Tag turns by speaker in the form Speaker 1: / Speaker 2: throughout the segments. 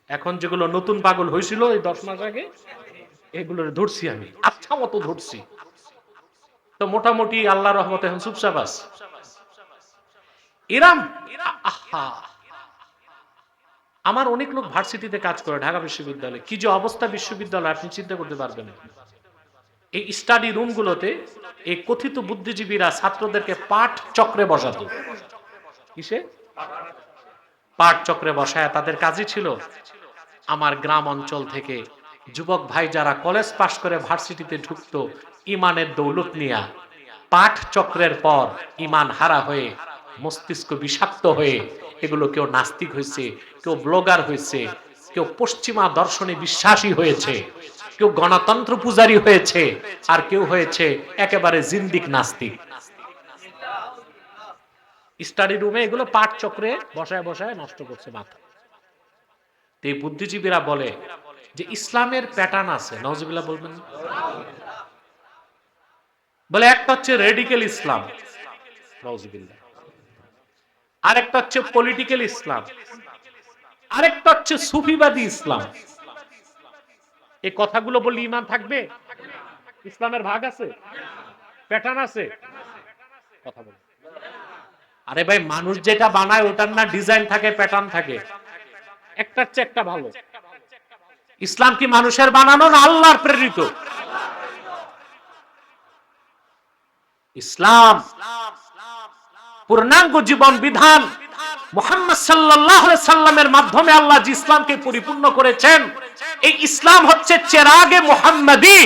Speaker 1: এখন যেগুলো নতুন পাগল হয়েছিল এই 10 মাস আগে, এগুলোর ধরছি আমি, আচ্ছা মতো ধরছি। তো মোটামুটি আল্লাহর রহমতে এখন চুপচাপ আছে। ইরাম, আহা, আমার অনেক লোক ভার্সিটিতে কাজ করে, ঢাকা বিশ্ববিদ্যালয়ে। কি যে অবস্থা বিশ্ববিদ্যালয় আপনি চিন্তা করতে পারবেন না। এই স্টাডি রুমগুলোতে এই কথিত বুদ্ধিজীবীরা ছাত্রদেরকে পাঠ চক্রে বসাতো। কিসে? পাঠ চক্রে বসায় তাদের কাজই ছিল আমার গ্রাম অঞ্চল থেকে যুবক ভাই যারা কলেজ পাশ করে ভার্সিটিতে ঢুকতো ইমানের দৌলত নিয়া, পাঠ চক্রের পর ইমান হারা হয়ে, মস্তিষ্ক বিষাক্ত হয়ে, এগুলো কেউ নাস্তিক হয়েছে, কেউ ব্লগার হয়েছে, কেউ পশ্চিমা দর্শনে বিশ্বাসী হয়েছে, কেউ গণতন্ত্র পূজারী হয়েছে, আর কেউ হয়েছে একেবারে জিন্দিক নাস্তিক। স্টাডি রুমে এগুলো পাঠ চক্রে বসায় বসায় নষ্ট করছে মাথা। এই বুদ্ধিজীবীরা বলে যে ইসলামের প্যাটার্ন আছে, নওয়াজুবিল্লাহ বলবেন, বলে একটা হচ্ছে রেডিক্যাল ইসলাম, নওয়াজুবিল্লাহ, আরেকটা হচ্ছে পলিটিক্যাল ইসলাম, আরেকটা হচ্ছে সুফিবাদী ইসলাম। এই কথাগুলো বললে ঈমান থাকবে? ইসলামের ভাগ আছে, প্যাটার্ন আছে, কথা বলে। আরে ভাই, মানুষ যেটা বানায় ওটার না ডিজাইন থাকে, প্যাটার্ন থাকে, একটার চেয়ে একটা ভালো। ইসলাম কি মানুষের বানানো না আল্লাহর প্রেরিত? ইসলাম পূর্ণাঙ্গ জীবন বিধান মুহাম্মদ সাল্লাল্লাহু আলাইহি সাল্লামের মাধ্যমে আল্লাহ যে ইসলামকে পরিপূর্ণ করেছেন, এই ইসলাম হচ্ছে চেরাগে মুহাম্মাদি।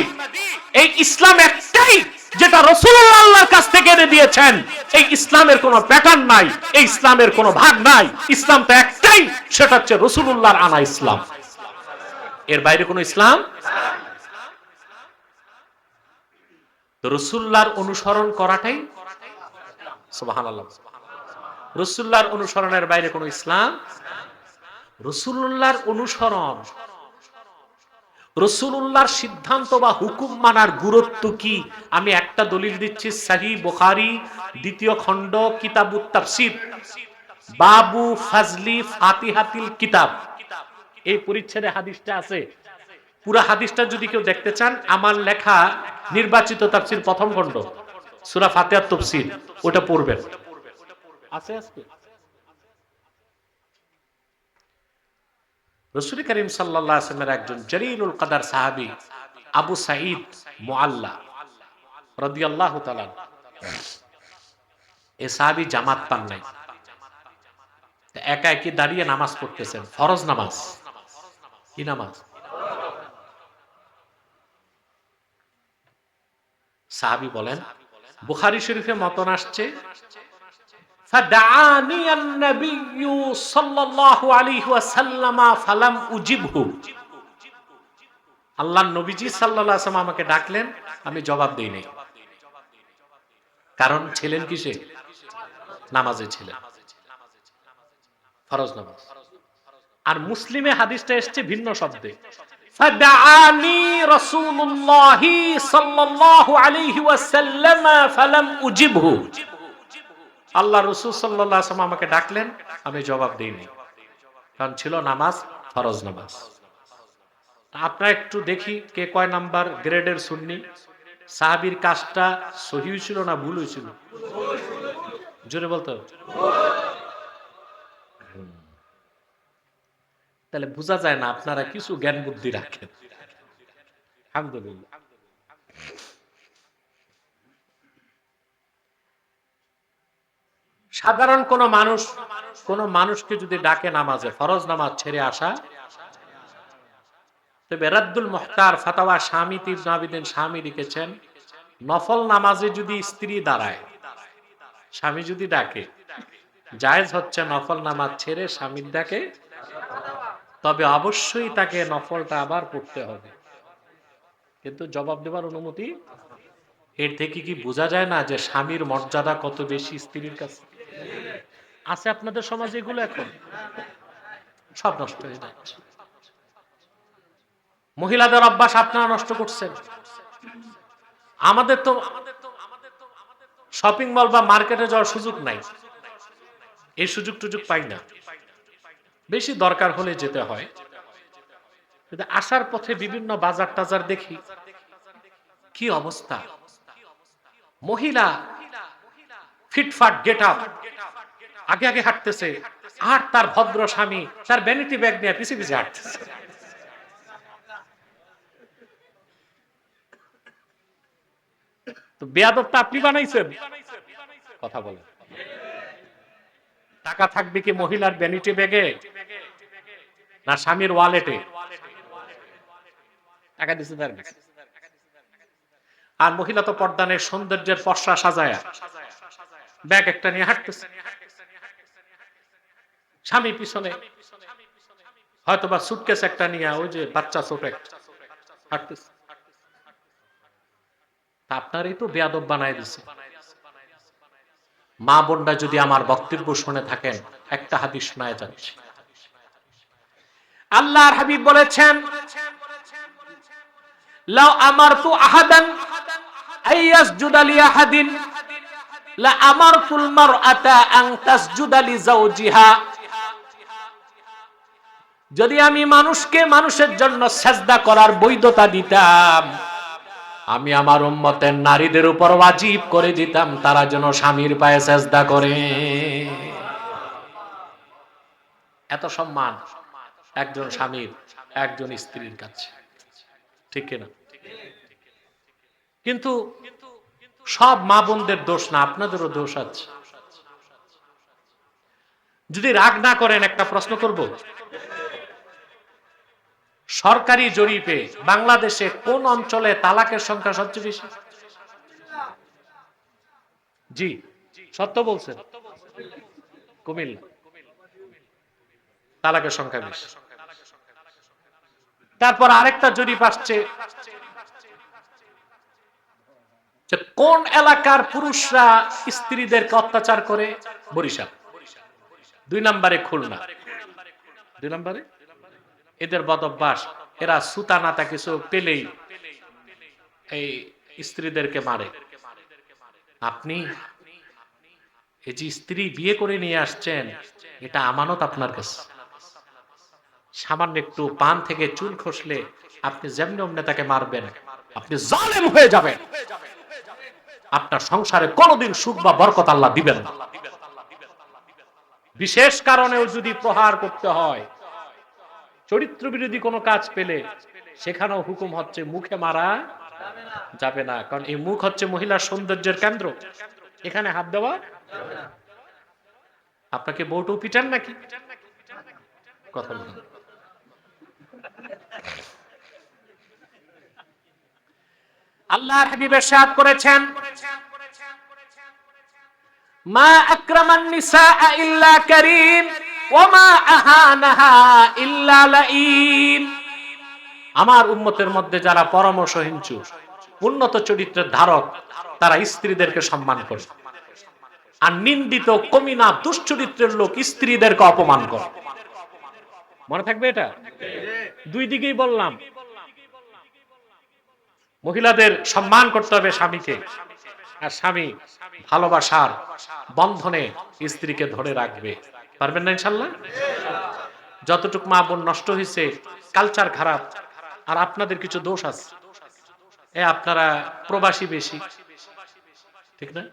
Speaker 1: এই ইসলাম একটাই যেটা রাসূলুল্লাহ আল্লাহর কাছ থেকে এনে দিয়েছেন। এই ইসলামের কোনো প্যাটার্ন নাই, এই ইসলামের কোনো ভাগ নাই। ইসলাম তো একটাই, সেটা হচ্ছে রাসূলুল্লাহর আনা ইসলাম। এর বাইরে কোনো ইসলাম। তো রাসূলুল্লাহর অনুসরণ করাটাই, সুবহানাল্লাহ, রাসূলুল্লাহর অনুসরণের বাইরে কোনো ইসলাম। রাসূলুল্লাহর অনুসরণ, রাসূলুল্লাহর সিদ্ধান্ত বা হুকুম মানার গুরুত্ব কি? আমি একটা দলিল দিচ্ছি, সহিহ বুখারী 2য় খণ্ড কিতাবুত তাফসীর, বাবু ফাজলি ফাতিহাতিল কিতাব, এই পরিচ্ছেদে হাদিসটা আছে। পুরো হাদিসটা যদি কেউ দেখতে চান, আমার লেখা নির্বাচিত তাফসীর 1ম খণ্ড সূরা ফাতিহার তাফসীর, ওটা পড়বেন। আছে আজকে রাসূল করিম সাল্লাল্লাহু আলাইহি ওয়াসাল্লামের একজন জলিলুল কদর সাহাবী আবু সাঈদ মুআল্লা রাদিয়াল্লাহু তাআলা, এই সাহাবী জামাত পান নাই, একা একই দাঁড়িয়ে নামাজ পড়তেছেন, ফরজ নামাজ। কি নামাজ? সাহাবী বলেন, বুখারী শরীফে মতন আসছে, ফাদআনি আন-নাবিয়্যু সাল্লাল্লাহু আলাইহি ওয়াসাল্লাম ফালাম উজিবহু। আল্লাহর নবীজি সাল্লাল্লাহু আলাইহি ওয়াসাল্লাম আমাকে ডাকলেন, আমি জবাব দেই নাই। কারণ ছিলেন কিসে? নামাজে ছিলেন, ফরজ নামাজ। আর মুসলিমে হাদিসটা এসেছে ভিন্ন শব্দে, ফাদআনি রাসূলুল্লাহি সাল্লাল্লাহু আলাইহি ওয়াসাল্লাম ফালাম উজিবহু। আল্লাহ রাসূল সাল্লাল্লাহু আলাইহি ওয়াসাল্লাম আমাকে ডাকলেন, আমি জবাব দেইনি, কারণ ছিল নামাজ, ফরজ নামাজ। আপনারা একটু দেখি কে কয় নাম্বার গ্রেডের সুন্নি। সাহাবীর কাজটা সহিহ ছিল না ভুল হয়েছিল? জোরে বলতে হবে। তাহলে বোঝা যায় না আপনারা কিছু জ্ঞান বুদ্ধি রাখেন। আলহামদুলিল্লাহ। সাধারণ কোন মানুষকে যদি ডাকে নামাজে, ফরজ নামাজ ছেড়ে আসা, তবে রাদ্দুল মুখতার ফাতাওয়া শামী ইবনে আবিদিন শামী লিখেছেন, নফল নামাজে যদি স্ত্রী দাঁড়ায়, স্বামী যদি ডাকে, জায়েজ হচ্ছে নফল নামাজ ছেড়ে স্বামীর ডাকে, তবে অবশ্যই তাকে নফলটা আবার পড়তে হবে, কিন্তু জবাব দেওয়ার অনুমতি। এর থেকে কি বোঝা যায় না যে স্বামীর মর্যাদা কত বেশি স্ত্রীর কাছে? আছে আপনাদের সমাজে এগুলো? এখন সব নষ্ট হয়ে যাচ্ছে। মহিলাদের অভ্যাস আপনারা নষ্ট করছেন। আমাদের তো শপিং মল বা মার্কেটে যাওয়ার সুযোগ নাই, এই সুযোগ টুযোগ পাই না, বেশি দরকার হলে যেতে হয়। কিন্তু আসার পথে বিভিন্ন বাজার টাজার দেখি, কি অবস্থা, মহিলা ফিটফাট গেট আপ, আগে আগে হাঁটতেছে, আর তার ভদ্র স্বামী তার ভ্যানিটি ব্যাগ নিয়ে পিছে পিছে হাঁটতেছে। তো বেয়াদবটা আপনি বানাইছেন? কথা বলেন। টাকা থাকবে কি মহিলার ভ্যানিটি ব্যাগে না স্বামীর ওয়ালেটে? টাকা দিতে পারবে। আর মহিলা তো পর্দানের সৌন্দর্যের পসরা সাজায়া ব্যাগ একটা নিয়ে হাঁটতেছে, স্বামী পিছনে হয়তোবা সুটকেস একটা নিয়ে, ওই যে বাচ্চা ছোট একটা হাঁটতেছে। আপনারই তো বেয়াদব বানায় দিছে। মা বোনরা যদি আমার বক্তব্য শুনে থাকেন, একটা হাদিস শোনায় যাচ্ছে। আল্লাহর হাবিব বলেছেন, লাউ আমারতু আহাদান আইয়াসজুদা লিআহাদিন লা আমারতুল মারআতা আন তাসজুদা লিজাওজিহা। যদি আমি মানুষকে মানুষের জন্য সেজদা করার বৈধতা দিতাম, আমি আমার উম্মতের নারীদের উপর ওয়াজিব করে দিতাম তারা যেন স্বামীর পায়ে সেজদা করে। এত সম্মান একজন স্বামীর একজন স্ত্রীর কাছে, ঠিক কিনা? কিন্তু সব মা বোনদের দোষ না, আপনাদেরও দোষ আছে। যদি রাগ না করেন একটা প্রশ্ন করব, সরকারি জরিপে বাংলাদেশে কোন অঞ্চলে তালাকের সংখ্যা সবচেয়ে বেশি? জি, সত্য বলছেন, কুমিল্লা তালাকের সংখ্যা বেশি। তারপর আরেকটা জরিপ আসছে, কোন এলাকার পুরুষরা স্ত্রীদেরকে অত্যাচার করে? বরিশাল। 2 নম্বরে খুলনা। 2 নম্বরে এদের বদ অভ্যাস, এরা সুতা নাতা কিছু পেলেই এই স্ত্রীদেরকে মারে। আপনি এই যে স্ত্রী বিয়ে করে নিয়ে আসছেন, এটা আমানত আপনার কাছে। সামান্য একটু পান থেকে চুল খসলে আপনি যেমনি অমনি তাকে মারবেন, আপনি জালেম হয়ে যাবেন। আপনার সংসারে কোনোদিন সুখ বা বরকত আল্লাহ দিবেন না। বিশেষ কারণেও যদি প্রহার করতে হয়, চরিত্র বিরোধী কোনো কাজ পেলে সেখানেও হুকুম হচ্ছে মুখে মারা যাবে না, কারণ এই মুখ হচ্ছে মহিলার সৌন্দর্যের কেন্দ্র, এখানে হাত দেওয়া। আপনাকে বউটু পিটান নাকি? কথা বলুন। আল্লাহর হাবিব ইরশাদ করেছেন, মা আকরামান নিসা ইল্লা কারীম ওয়া মা আহানাহা ইল্লা লাঈন। আমার উম্মতের মধ্যে যারা পরামর্শহীনচু, উন্নত চরিত্রের ধারক, তারা স্ত্রীদেরকে সম্মান করে, আর নিন্দিত কমিনা দুশ্চরিত্রের লোক স্ত্রীদেরকে অপমান করে। মনে থাকবে এটা? দুই দিকেই বললাম। মহিলাদের সম্মান করতে হবে স্বামীকে, আর স্বামী ভালোবাসার বন্ধনে স্ত্রীকে ধরে রাখবে। পারবেন না ইনশাআল্লাহ? যতটুকু মা বোন নষ্ট হয়েছে, কালচার খারাপ, আর আপনাদের কিছু দোষ আছে। আপনারা প্রবাসী বেশি, ঠিক না?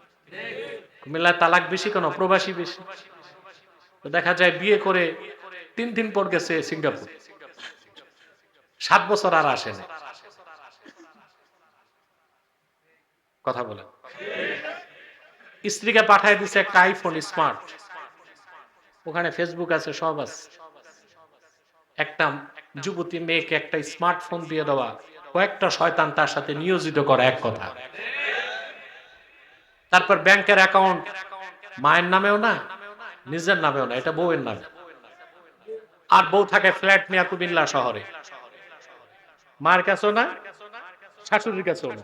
Speaker 1: কুমিল্লায় তালাক বেশি কেন? প্রবাসী বেশি। তো দেখা যায় বিয়ে করে 3 দিন পর গেছে সিঙ্গাপুর, 7 বছর আর আসে না। কথা বলে স্ত্রীকে পাঠায় দিছে একটা আইফোন স্মার্ট, ওখানে ফেসবুক আছে, সব আছে। একটা যুবতী মেয়েকে একটা স্মার্টফোন দিয়ে দেওয়া, কয়েকটা শয়তান তার সাথে নিয়োজিত করা, এক কথা। তারপর ব্যাংকের অ্যাকাউন্ট মায়ের নামেও না, নিজের নামেও না, এটা বউয়ের নামে। আর বউ থাকে ফ্ল্যাট নিয়ে কুমিল্লা শহরে, মার কাছেও না, শাশুড়ির কাছেও না।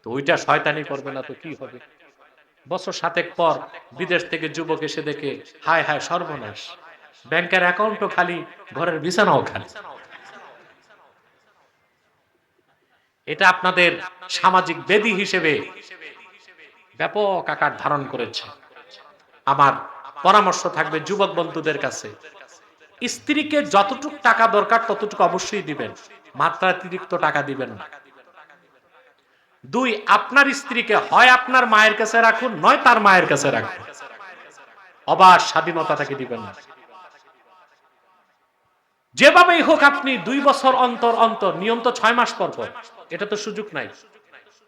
Speaker 1: তো ওইটা শয়তানি করবে না তো কি হবে? বছর 7 পর বিদেশ থেকে যুবক এসে দেখে, হায় হায় সর্বনাশ, ব্যাংকের অ্যাকাউন্টও খালি, ঘরের বিছানাও খালি। এটা আপনাদের সামাজিক ব্যাধি হিসেবে ব্যাপক আকার ধারণ করেছে। আমার পরামর্শ থাকবে যুবক বন্ধুদের কাছে, স্ত্রীকে যতটুকু টাকা দরকার ততটুকু অবশ্যই দিবেন, মাত্রাতিরিক্ত টাকা দিবেন না। 2, আপনার স্ত্রীকে হয় আপনার মায়ের কাছে রাখুন, নয় তার মায়ের কাছে রাখুন। অবাধ স্বাধীনতা তাকে দিবেন না। যেভাবেই হোক আপনি 2 বছর অন্তর অন্তর, নিয়ম তো 6 মাস পর পর, এটা তো সুযোগ নাই,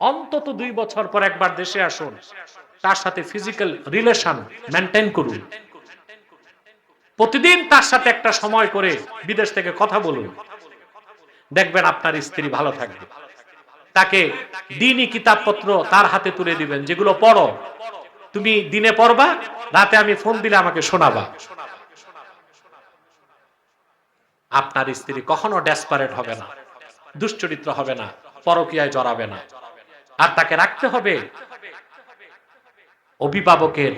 Speaker 1: অন্তত 2 বছর পর একবার দেশে আসুন, তার সাথে ফিজিক্যাল রিলেশন মেনটেন করুন। প্রতিদিন তার সাথে একটা সময় করে বিদেশ থেকে কথা বলুন, দেখবেন আপনার স্ত্রী ভালো থাকবে। তাকে দ্বীনি কিতাবপত্র তার হাতে তুলে দিবেন, যেগুলো পড়ো, তুমি দিনে পড়বা, রাতে আমি ফোন দিলে আমাকে শোনাবা। আপনার স্ত্রী কখনো ডেসপারেট হবে না, দুশ্চরিত্র হবে না, পরকীয়ায় জড়াবে না। আর তাকে রাখতে হবে অভিভাবকের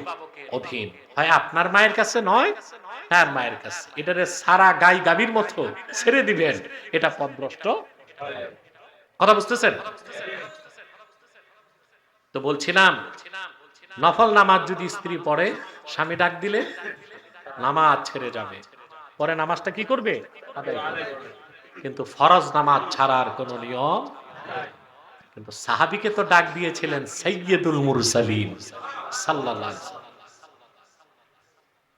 Speaker 1: অধীন, হয় আপনার মায়ের কাছে নয় তার মায়ের কাছে। এটারে সারা গাই গাভীর মতো ছেড়ে দিবেন, এটা পথভ্রষ্ট। কথা বুঝতেছেন? তো বলছিলাম, নফল নামাজ যদি স্ত্রী পড়ে, স্বামী ডাক দিলে নামাজ ছেড়ে যাবে, পরে নামাজটা কি করবে? আদায় করবে। কিন্তু ফরজ নামাজ ছাড়ার কোনো নিয়ম। কিন্তু সাহাবীকে তো ডাক দিয়েছিলেন সাইয়্যিদুল মুরসালিন সাল্লাল্লাহু আলাইহি ওয়াসাল্লাম,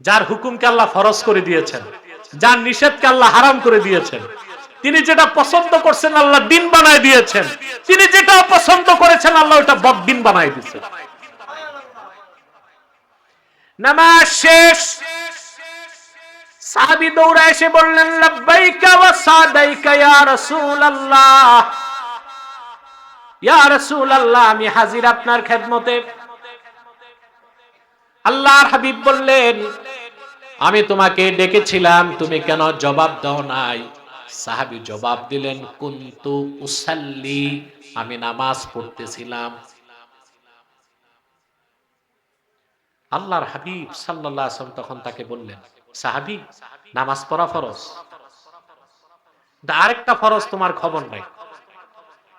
Speaker 1: যার হুকুমকে আল্লাহ ফরজ করে দিয়েছেন, যার নিষেধকে আল্লাহ হারাম করে দিয়েছেন। তিনি যেটা পছন্দ করছেন আল্লাহ দিন বানায় দিয়েছেন, তিনি যেটা পছন্দ করেছেন আল্লাহ ওটা বদ্দিন বানায় দিয়েছেন। নামাজ শেষ, সাহাবী দৌড়ে এসে বললেন লাব্বাইকা ওয়া সাদাইকা ইয়া রাসূলুল্লাহ, ইয়া রাসূলুল্লাহ, আমি হাজির আপনার খেদমতে। আল্লাহর হাবিব বললেন, আমি তোমাকে ডেকেছিলাম, তুমি কেন জবাব দাও নাই? সাহাবী জবাব দিলেন, কুনতু উসাল্লি, আমি নামাজ পড়তেছিলাম। আল্লাহর হাবিব সাল্লাল্লাহু আলাইহি ওয়াসাল্লাম তখন তাকে বললেন, সাহাবী, নামাজ পড়া ফরজ, আরেকটা ফরজ তোমার খবর নাই।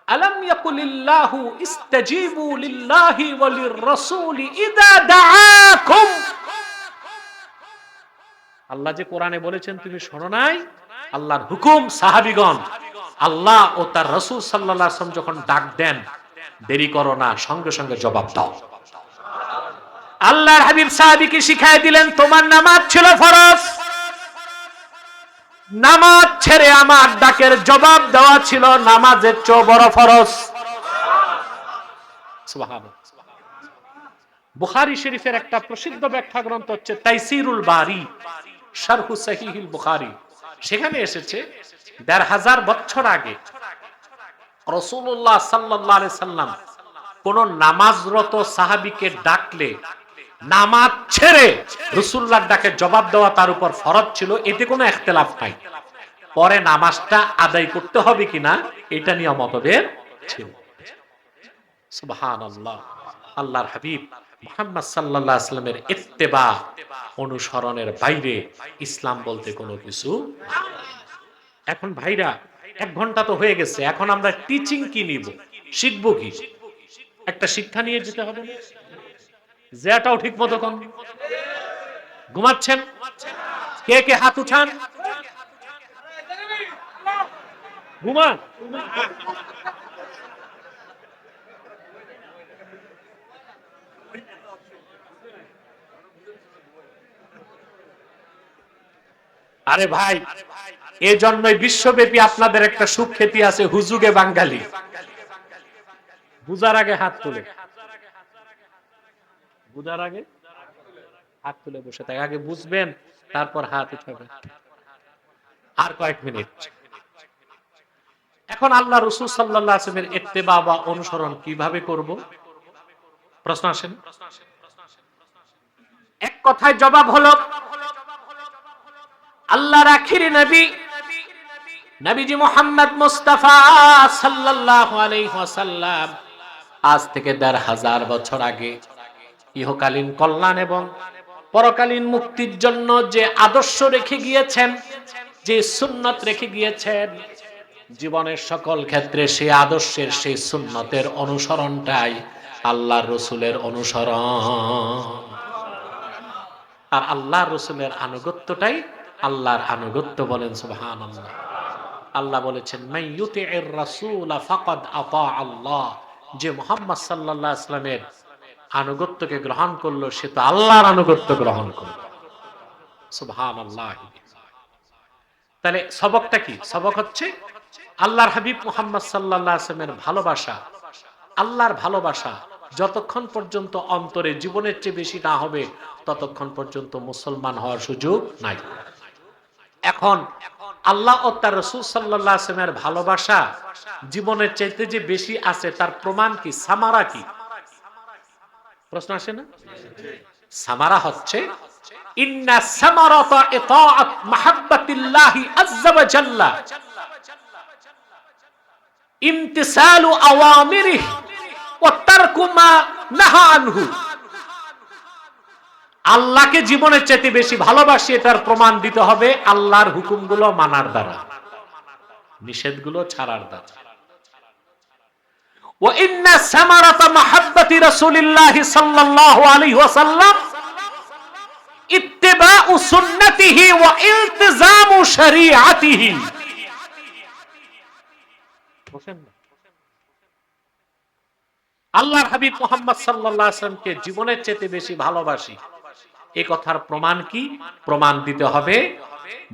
Speaker 1: আলাম ইয়াকুলিল্লাহু ইস্তাজিবু লিল্লাহি ওয়া লিররাসূলি ইযা দাআকুম, আল্লাহ যে কোরআনে বলেছেন তুমি শোনো নাই? আল্লাহর হুকুম, সাহাবীগণ, আল্লাহ ও তার রাসূল সাল্লাল্লাহু আলাইহি ওয়াসাল্লাম যখন ডাক দেন, দেরি করো না, সঙ্গে সঙ্গে জবাব দাও। আল্লাহর হাবিব সাহাবীকে শিখায় দিলেন, তোমার নামাজ ছিল ফরজ, নামাজ ছেড়ে আমার ডাকের জবাব দেওয়া ছিল নামাজের চেয়ে বড় ফরজ। সুবহানাল্লাহ। বুখারী শরীফের একটা প্রসিদ্ধ ব্যাখ্যা গ্রন্থ হচ্ছে তাইসিরুল বারী, শারহু সাহিহুল বুখারী। সেখানে এসেছে ১৫০০ বছর আগে রাসূলুল্লাহ সাল্লাল্লাহু আলাইহি সাল্লাম কোন নামাজরত সাহাবীকে ডাকলে নামাজ ছেড়ে রাসূলুল্লাহর ডাকে জবাব দেওয়া তার উপর ফরজ ছিল, এতে কোনো ইখতিলাফ নাই। পরে নামাজটা আদায় করতে হবে কিনা এটা নিয়ে মতভেদ ছিল। সুবহানাল্লাহ। আল্লাহর হাবিব মুহাম্মদ সাল্লাল্লাহু আলাইহি ওয়াসাল্লামের ইত্তেবা, অনুসরণের বাইরে ইসলাম বলতে কোনো কিছু। এখন ভাইরা 1 ঘন্টা তো হয়ে গেছে, এখন আমরা টিচিং কি নিব, শিখবো কি? একটা শিক্ষা নিয়ে যেতে হবে না? যেটাও ঠিক মতো কোন ঘুমাচ্ছেন? কে কে হাত উঠান? ঘুমান। আরে ভাই, এই জন্যই বিশ্বব্যাপী আপনাদের একটা সুখ্যাতি আছে, হুজুগে বাঙালি। বুঝার আগে হাত তুলে, বুঝার আগে হাত তুলে বসে থাকে, আগে বুঝবেন তারপর হাত উঠাবেন। আর কয়েক মিনিট। এখন আল্লাহ রাসূল সাল্লাল্লাহু আলাইহি ওয়াসাল্লামের ইত্তেবা বা অনুসরণ কিভাবে করব? প্রশ্ন আসেন। এক কথায় জবাব হলো, আল্লাহর আখিরি নবী নবীজি মুহাম্মদ মুস্তাফা সাল্লাল্লাহু আলাইহি ওয়াসাল্লাম আজ থেকে ১৫০০ বছর আগে ইহকালীন কল্যাণ এবং পরকালীন মুক্তির জন্য যে আদর্শ রেখে গিয়েছেন, যে সুন্নাত রেখে গিয়েছেন, জীবনের সকল ক্ষেত্রে সেই আদর্শের, সেই সুন্নতের অনুসরণটাই আল্লাহর রাসূলের অনুসরণ। আর আল্লাহর রাসূলের আনুগত্যটাই আল্লাহর আনুগত্য, বলেন সুবহানাল্লাহ। আল্লাহ বলেছেন মান ইউতিইর রাসূল ফাকাদ আতা আল্লাহ, যে মুহাম্মদ সাল্লাল্লাহু আলাইহি ওয়াসাল্লামের আনুগত্যকে গ্রহণ করলো সে তো আল্লাহর আনুগত্য গ্রহণ করলো। সুবহানাল্লাহ। তাহলে সবকটা কি? সবক হচ্ছে আল্লাহর হাবিব মুহাম্মদ সাল্লাল্লাহু আলাইহি ওয়াসাল্লামের ভালোবাসা, আল্লাহর ভালোবাসা যতক্ষণ পর্যন্ত অন্তরে জীবনের চেয়ে বেশি না হবে ততক্ষণ পর্যন্ত মুসলমান হওয়ার সুযোগ নাই। এখন আল্লাহ ও তার রাসূল সাল্লাল্লাহু আলাইহি ওয়াসাল্লামের ভালোবাসা জীবনের চাইতে যে বেশি আছে তার প্রমাণ কি? সামারা কি? প্রশ্ন আসে না? সামারা হচ্ছে ইন্না সামারাতা ইতাআত মাহাব্বাতিল্লাহি আযজা ওয়া জাল্লা ইমতিসালু আওয়ামিরিহি ওয়া তারকু মা নাহা আনহু। আল্লাহকে জীবনের চাইতে বেশি ভালোবাসি এটার প্রমাণ দিতে হবে আল্লাহর হুকুমগুলো মানার দ্বারা, নিষেধগুলো ছাড়ার দ্বারা। ওয়া ইন্না সামারাতা মাহাব্বাতি রাসূলিল্লাহি সাল্লাল্লাহু আলাইহি ওয়াসাল্লাম ইত্তিবাউ সুন্নতিহি ওয়া ইলতিজামু শরীআতিহি। আল্লাহর হাবিব মুহাম্মদ সাল্লাল্লাহু আলাইহি ওয়াসাল্লামকে জীবনের চেয়ে বেশি ভালোবাসি, এই কথার প্রমাণ কি? প্রমাণ দিতে হবে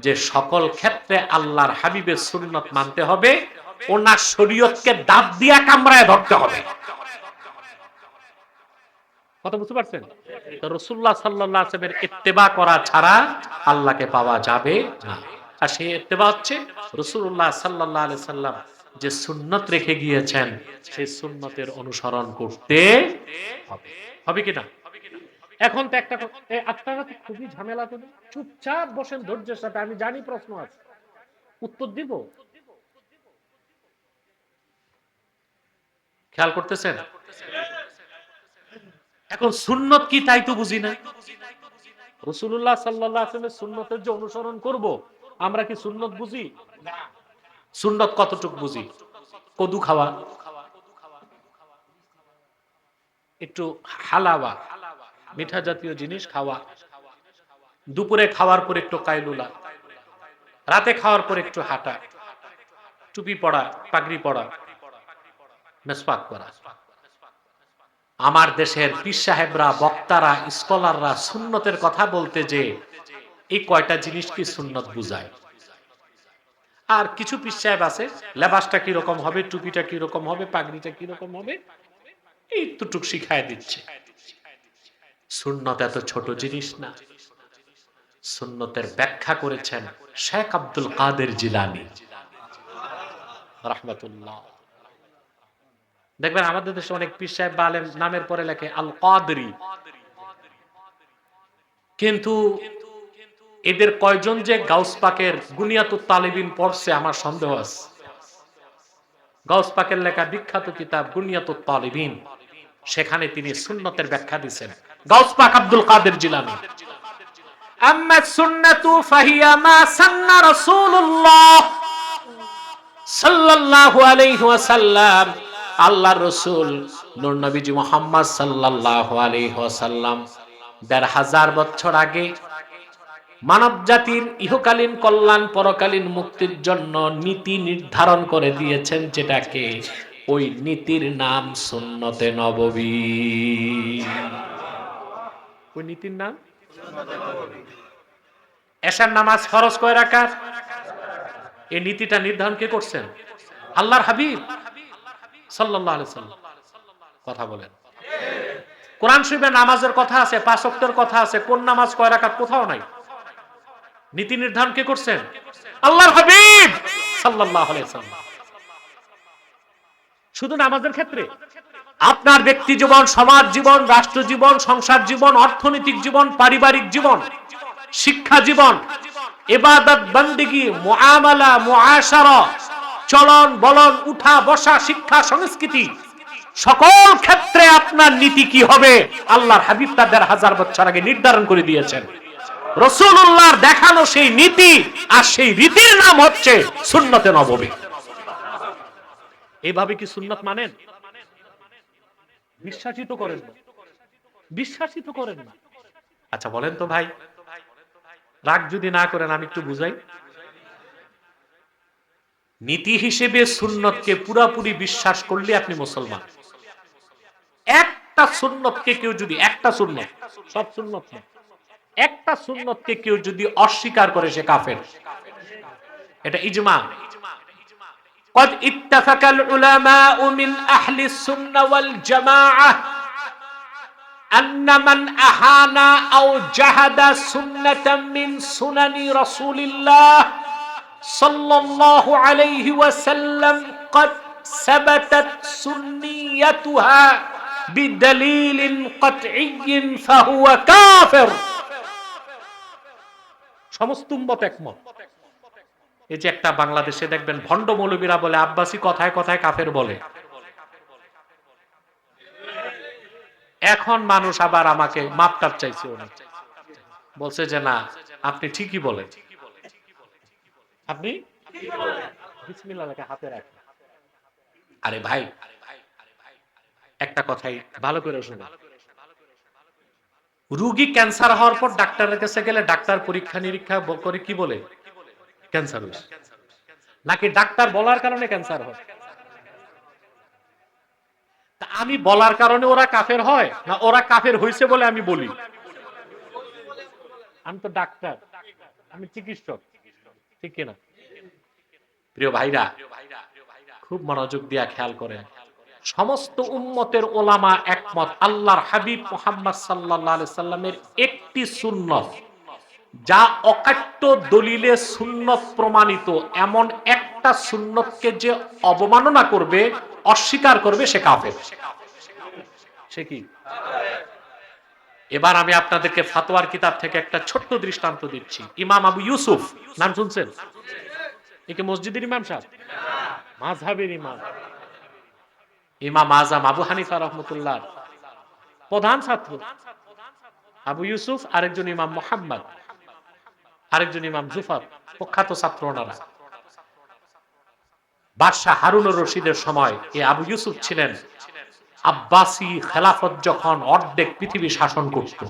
Speaker 1: যে সকল ক্ষেত্রে আল্লাহর হাবিবের সুন্নত মানতে হবে, ওনার শরীয়তকে দাঁত দিয়া কামড়ায় ধরতে হবে। কথা বুঝতে পারছেন? তো রাসূলুল্লাহ সাল্লাল্লাহু আলাইহি ওয়াসাল্লামের ইত্তেবা করা ছাড়া আল্লাহকে পাওয়া যাবে না। আর সেই ইত্তেবা হচ্ছে রাসূলুল্লাহ সাল্লাল্লাহু আলাইহি ওয়াসাল্লাম যে সুন্নত রেখে গিয়েছেন সেই সুন্নতের অনুসরণ করতে হবে। হবে কি না? এখন তো একটা আপনারা তো খুবই ঝামেলা করে চুপচাপ বসেন ধৈর্যের সাথে, আমি জানি প্রশ্ন আছে, উত্তর দিব। খেয়াল করতেছেন? এখন সুন্নত কি তাই তো বুঝি না। রাসূলুল্লাহ সাল্লাল্লাহু আলাইহি ওয়াসাল্লামের সুন্নতের যে অনুসরণ করব, আমরা কি সুন্নত বুঝি? না। সুন্নত কতটুকু বুঝি? কদু খাওয়া, একটু হালাওয়া মিঠা জাতীয় জিনিস খাওয়া, দুপুরে খাওয়ার পর একটু কাইলুলা, রাতে খাওয়ার পর একটু হাঁটা, টুপি পড়া, পাগড়ি পড়া, মেসওয়াক করা। আমার দেশের পীর সাহেবরা, বক্তারা, স্কলাররা সুন্নতের কথা বলতে যে এই কয়টা জিনিস কি সুন্নত বুঝায়। আর কিছু পীর সাহেব আছে লেবাসটা কি রকম হবে, টুপিটা কি রকম হবে, পাগড়িটা কি রকম হবে, এই দুটুক শিখায় দিচ্ছে। সুন্নত এত ছোট জিনিস না। সুন্নতের ব্যাখ্যা করেছেন শেখ আব্দুল কাদের জিলানী রাহমাতুল্লাহ। দেখবেন আমাদের দেশে অনেক পীর সাহেব বা আলেম নামের পরে লেখে আল কাদরি, কিন্তু এদের কয়জন যে গাউস পাকের গুনিয়াতুত তালিবিন পড়ছে আমার সন্দেহ আছে। গাউস পাকের লেখা বিখ্যাত কিতাব গুনিয়াতুত তালিবিন, সেখানে তিনি সুন্নতের ব্যাখ্যা দিয়েছেন। গাউস পাক আব্দুল কাদের জিলানী, আম্মা সুন্নাতু ফাহিয়া মা সান্না রাসূলুল্লাহ সাল্লাল্লাহু আলাইহি ওয়াসাল্লাম, আল্লাহর রাসূল নূর নবীজি মুহাম্মদ সাল্লাল্লাহু আলাইহি ওয়াসাল্লাম ১৫০০ বছর আগে মানব জাতির ইহকালীন কল্যাণ পরকালীন মুক্তির জন্য নীতি নির্ধারণ করে দিয়েছেন, যেটাকে ওই নীতির নাম সুন্নতে নববী। ওই নীতির নাম সুন্নতে নববী। এশার নামাজ ফরজ কয় রাকাত? এই নীতিটা নির্ধারণ কে করছেন? আল্লাহর হাবিব সাল্লাল্লাহু আলাইহি ওয়াসাল্লাম। কথা বলেন। কোরআন শরীফে নামাজের কথা আছে, ৫ ওয়াক্তের কথা আছে, কোন নামাজ কয় রাকাত কোথাও নাই। নীতি নির্ধারণ কে করছেন? আল্লাহর হাবিব সাল্লাল্লাহু আলাইহি ওয়াসাল্লাম। শুধু নামাজের ক্ষেত্রে আপনার ব্যক্তি জীবন, সমাজ জীবন, রাষ্ট্র জীবন, সংসার জীবন, অর্থনৈতিক জীবন, পারিবারিক জীবন, শিক্ষা জীবন, ইবাদত বন্দেগী, মুআমালা, মুআশারা, চলন বলন, উঠা বসা, শিক্ষা সংস্কৃতি, সকল ক্ষেত্রে আপনার নীতি কি হবে আল্লাহর হাবিব তার ১৫০০ বছর আগে নির্ধারণ করে দিয়েছেন। রাসূলুল্লাহর দেখানো সেই নীতি আর সেই রীতির নাম হচ্ছে সুন্নতে নববী। এইভাবে কি সুন্নাত মানেন? বিশ্বাসিত করেন না, বিশ্বাসিত করেন না। আচ্ছা বলেন তো ভাই, রাগ যদি না করেন আমি একটু বুঝাই। নীতি হিসেবে সুন্নতকে পুরাপুরি বিশ্বাস করলে আপনি মুসলমান। একটা সুন্নতকে কেউ যদি, একটা সুন্নত, সব সুন্নত না, একটা সুন্নতকে কেউ যদি অস্বীকার করে সে কাফের। এটা ইজমা। قد اتفق العلماء من أهل السنة والجماعة أن من أهان أو جحد سنة من سنن رسول الله صلى الله عليه وسلم قد ثبتت سنيتها بدليل قطعي فهو كافر. সমস্ত উম্মত একমত। এই যে একটা বাংলাদেশে দেখবেন ভণ্ড মৌলবীরা বলে আব্বাসী কথায় কথায় কাফের বলে। এখন মানুষ আবার আমাকে মাপটাপ চাইছে, অনেক বলছে যে না আপনি ঠিকই বলেন, আপনি বিসমিল্লাহ লেখা হাতে রাখেন। আরে ভাই একটা কথাই ভালো করে শুনুন, রোগী ক্যান্সার হওয়ার পর ডাক্তারের কাছে গেলে ডাক্তার পরীক্ষা নিরীক্ষা করে কি বলে ক্যান্সার হয়েছে, নাকি ডাক্তার বলার কারণে ক্যান্সার হয়? তা আমি বলার কারণে ওরা কাফের হয় না ওরা কাফের হয়েছে বলে আমি বলি? আমি তো ডাক্তার, আমি চিকিৎসক, ঠিক কিনা? প্রিয় ভাইরা খুব মনোযোগ দিয়া খেয়াল করেন, সমস্ত উম্মতের ওলামা একমত আল্লাহর হাবিব মুহাম্মদ সাল্লাল্লাহু আলাইহি সাল্লামের একটি সুন্নত যা অকাট্য দলিলে সুন্নত প্রমাণিত, এমন একটা সুন্নতকে যে অবমাননা করবে, অস্বীকার করবে, সে কাফের। সে কি? এবার আমি আপনাদেরকে ফাতোয়ার কিতাব থেকে একটা ছোট্ট দৃষ্টান্ত দিচ্ছি। ইমাম আবু ইউসুফ নাম শুনছেন? একে মসজিদের ইমাম সাহেব, মাযহাবের ইমাম, ইমাম আযম আবু হানিফা রাহমাতুল্লাহ প্রধান ছাত্র। আবু ইউসুফ, আরেকজন ইমাম মুহাম্মদ, আরেকজন ইমাম জুফর, প্রখ্যাত ছাত্র ওনারা। বাদশাহ হারুনুর রশিদের সময় এই আবু ইউসুফ ছিলেন আব্বাসী খেলাফত যখন অর্ধেক পৃথিবী শাসন করত,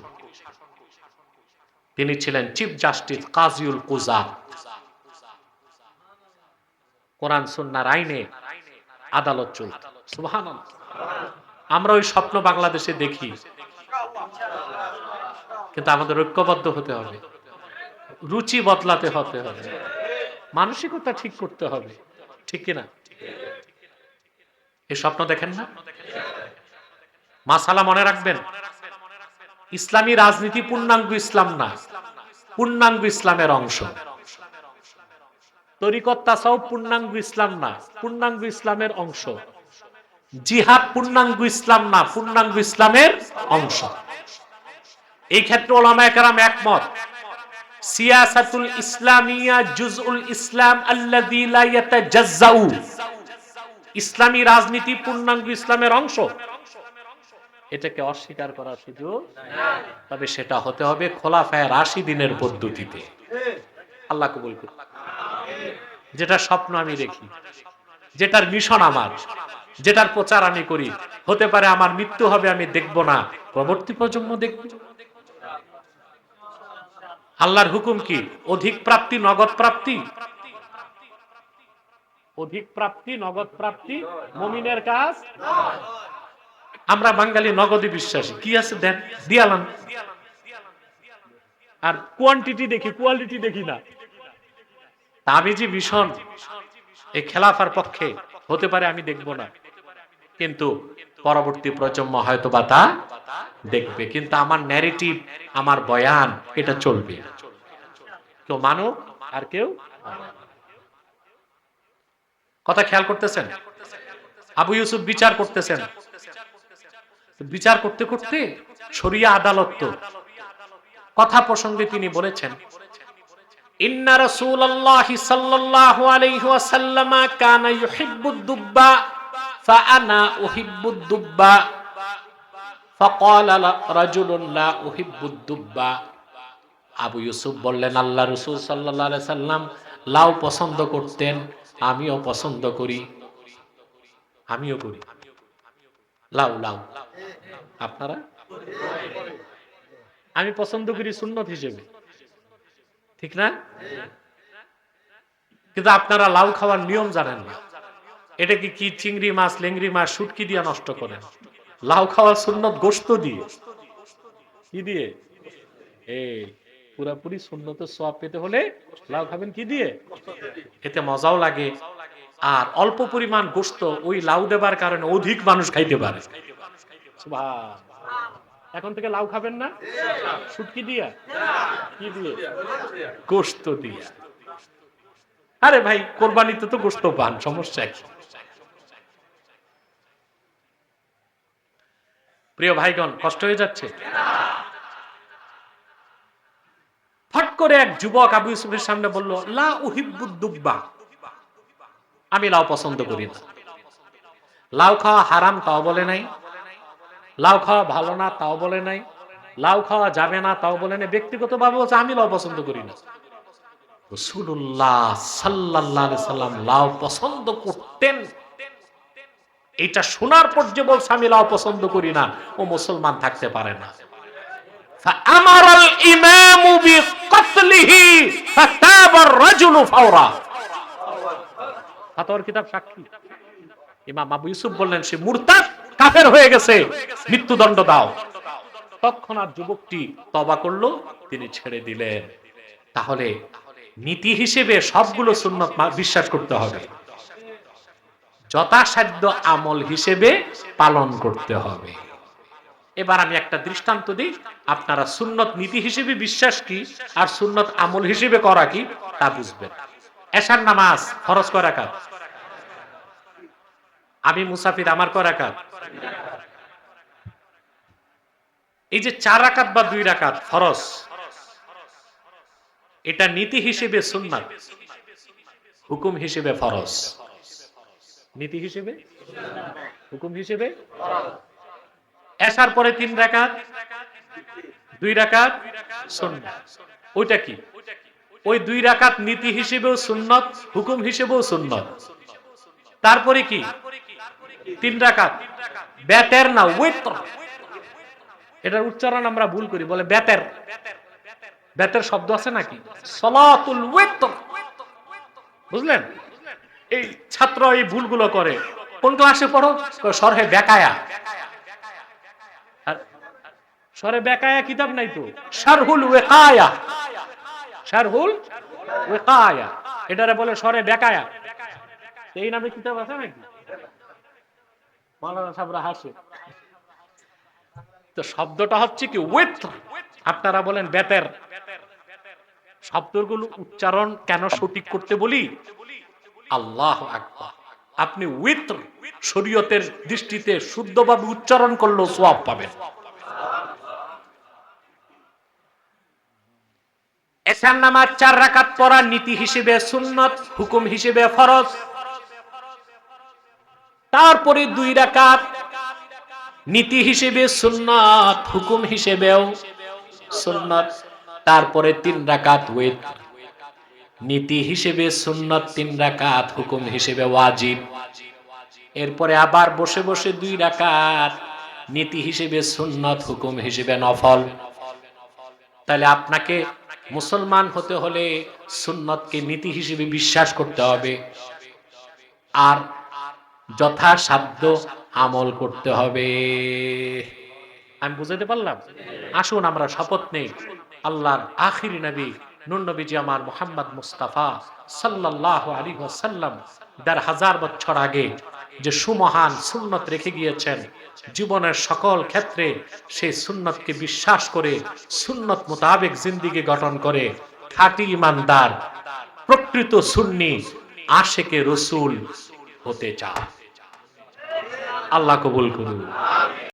Speaker 1: তিনি ছিলেন চিফ জাস্টিস কাজীউল কুযাত। কোরআন সুন্নাহর আইনে আদালত চলত। সুবহানাল্লাহ। আমরা ওই স্বপ্ন বাংলাদেশে দেখি, কিন্তু আমাদের ঐক্যবদ্ধ হতে হবে, রুচি বদলাতে হবে, মানসিকতা ঠিক করতে হবে, ঠিক কিনা? এই স্বপ্ন দেখেন না? মাসালা মনে রাখবেন, ইসলামী রাজনীতি পূর্ণাঙ্গ ইসলাম না, পূর্ণাঙ্গ ইসলামের অংশ। তরিকত তাসাউফ পূর্ণাঙ্গ ইসলাম না, পূর্ণাঙ্গ ইসলামের অংশ। জিহাদ পূর্ণাঙ্গ ইসলাম না, পূর্ণাঙ্গ ইসলামের অংশ। এই ক্ষেত্রে উলামায়ে কেরাম একমত, সিয়াসাতুল ইসলামিয়া জুজউল ইসলাম আল্লাযী লা ইয়াতাজাজ্জাউ। ইসলামী রাজনীতি পূর্ণাঙ্গ ইসলামের অংশ, এটাকে অস্বীকার করার সুযোগ নাই। তবে সেটা হতে হবে খোলাফায়ে রাশিদিনের পদ্ধতিতে। আল্লাহ কবুল করুন। যেটা স্বপ্ন আমি দেখি, যেটার মিশন আমার, যেটার প্রচার আমি করি, হতে পারে আমার মৃত্যু হবে আমি দেখব না, পরবর্তী প্রজন্ম দেখবে। আল্লাহর হুকুম কি? অধিক প্রাপ্তি, নগদ প্রাপ্তি। অধিক প্রাপ্তি, নগদ প্রাপ্তি মুমিনের কাজ। আমরা বাঙালি নগদে বিশ্বাসী, কি আছে দেন, দিয়ালাম। আর কোয়ান্টিটি দেখি, কোয়ালিটি দেখি না। তাবিজি মিশন এই খেলাফার পক্ষে, হতে পারে আমি দেখব না, কিন্তু পরবর্তী প্রজন্ম হয়তো বা তা দেখবে। কিন্তু আমার ন্যারেটিভ, আমার বয়ান, এটা চলবে। কেউ মানুক আর কেউ। কথা খেয়াল করতেছেন? আবু ইউসুফ বিচার করতেছেন, বিচার করতে করতে শরিয়া আদালত তো কথা প্রসঙ্গে তিনি বলেছেন, ইন্না রাসূলুল্লাহি সাল্লাল্লাহু আলাইহি ওয়াসাল্লাম কানা ইউহিব্বুদ দুব্বা ফাআনা উহিব্বুদ দুব্বা ফাকালা রাজুলুন লা উহিব্বুদ দুব্বা। আবু ইউসুফ বললেন, আল্লাহ রাসূল সাল্লাল্লাহু আলাইহি সাল্লাম লাউ পছন্দ করতেন, আমিও পছন্দ করি, আমিও করি লাউ। লাউ আপনারা? আমি পছন্দ করি সুন্নত হিসেবে, ঠিক না? কিন্তু আপনারা লাউ খাওয়ার নিয়ম জানেন না। এটা কি চিংড়ি মাছ, লেংড়ি মাছ, শুটকি দিয়ে নষ্ট করেন? লাউ খাওয়ার সুন্নত গোশত দিয়ে। কি দিয়ে? এই পুরাপুরি সুন্নতের সওয়াব পেতে হলে লাউ খাবেন কি দিয়ে? এতে মজাও লাগে, আর অল্প পরিমাণ গোশত ওই লাউ দেবার কারণে অধিক মানুষ খাইতে পারে। সুবহান। এখন থেকে লাউ খাবেন না? শুটকি দিয়া? কি দিয়ে? গোশত দিয়ে। আরে ভাই, কোরবানিতে তো গোশত পান, সমস্যা কি? প্রিয় ভাইগণ, কষ্ট হয়ে যাচ্ছে? ফট করে এক যুবক আবু ইউসুফের সামনে বলল, লা উহিব্বুদ দুব্বা, আমি লাউ পছন্দ করি না। লাউ খাওয়া হারাম তাও বলে নাই, লাউ খাওয়া ভালো না তাও বলে নাই, লাউ খাওয়া যাবে না তাও বলে নাই, ব্যক্তিগতভাবে বলছে আমি লাউ পছন্দ করি না। রাসূলুল্লাহ সাল্লাল্লাহু আলাইহি সাল্লাম লাউ পছন্দ করতেন, এটা শোনার পর যে বলছে আমি লাউ পছন্দ করি না, ও মুসলমান থাকতে পারে না। ফাআমারাল ইমামু বিকাতলিহি ফাতাবার রাজুলু ফাওরা। ফাতোয়ার কিতাব সাক্ষী। ইমাম আবু ইউসুফ বললেন সে মুরতাদ, কাফের হয়ে গেছে, মৃত্যুদণ্ড দাও। তৎক্ষণাৎ যুবকটি তওবা করলো, তিনি ছেড়ে দিলেন। তাহলে নীতি হিসেবে সবগুলো সুন্নত বিশ্বাস করতে হবে, যথাসাধ্য আমল হিসেবে পালন করতে হবে। এবার আমি একটা দৃষ্টান্ত দিই, আপনারা সুন্নত নীতি হিসেবে বিশ্বাস কি আর সুন্নত আমল হিসেবে করা কি তা বুঝবেন। এশার নামাজ ফরজ কয় রাকাত? আমি মুসাফির, আমার কয় রাকাত? এই যে 4 রাকাত বা 2 রাকাত ফরজ, এটা নীতি হিসেবে সুন্নাত, হুকুম হিসেবে ফরজ। নীতি হিসেবে, হুকুম হিসেবে এশার পরে 3 রাকাত, 2 রাকাত সুন্নাত। ওইটা কি? ওই 2 রাকাত নীতি হিসেবেও সুন্নাত, হুকুম হিসেবেও সুন্নাত। তারপরে কি? 3 রাকাত বেতের না ওয়িতর। এটার উচ্চারণ আমরা ভুল করি, বলে বেতের। বেতের শব্দ আছে নাকি? সালাতুল ওয়িতর। বুঝলেন? এই ছাত্র এই ভুলগুলো করে। কোন ক্লাসে পড়ো? শরহে বেকায়া। শরহে বেকায়া কিতাব নাই তো, শারহুল ওয়াকায়া। শারহুল ওয়াকায়া, এটারে বলে শরহে বেকায়া। এই নামে কিতাব আছে নাকি? মাওলানা সাহেবরা হাসে। তো শব্দটা হচ্ছে কি ওয়েত, আপনারা বলেন বেতের। শব্দগুলো উচ্চারণ কেন সঠিক করতে বলি? আল্লাহু আকবার। আপনি উইত্র শরীয়তের দৃষ্টিতে শুদ্ধভাবে উচ্চারণ করলেও সওয়াব পাবেন। এশার নামাজ 4 রাকাত পড়া নীতি হিসেবে সুন্নাত, হুকুম হিসেবে ফরজ। তারপরে 2 রাকাত নীতি হিসেবে সুন্নাত, হুকুম হিসেবেও সুন্নাত। তারপরে 3 রাকাত ওয়াজিব, নীতি হিসেবে সুন্নাত 3 রাকাত, হুকুম হিসেবে ওয়াজিব। এরপরে আবার বসে বসে 2 রাকাত নীতি হিসেবে সুন্নাত, হুকুম হিসেবে নফল। তাহলে আপনাকে মুসলমান হতে হলে সুন্নতকে নীতি হিসেবে বিশ্বাস করতে হবে, আর যথাসাধ্য আমল করতে হবে। আমি বুঝাতে পারলাম? আসুন আমরা শপথ নেই, আল্লাহর আখিরি নবী নূর নবীজি আমার মুহাম্মদ মুস্তাফা সাল্লাল্লাহু আলাইহি ওয়াসাল্লাম ১৫০০ বছর আগে যে সুমহান সুন্নত রেখে গিয়েছেন, জীবনের সকল ক্ষেত্রে সেই সুন্নতকে বিশ্বাস করে সুন্নত মোতাবেক জিন্দেগি গঠন করে খাঁটি ইমানদার প্রকৃত সুন্নি আশেকে রসুল হতে চায়। আল্লাহ কবুল করুন।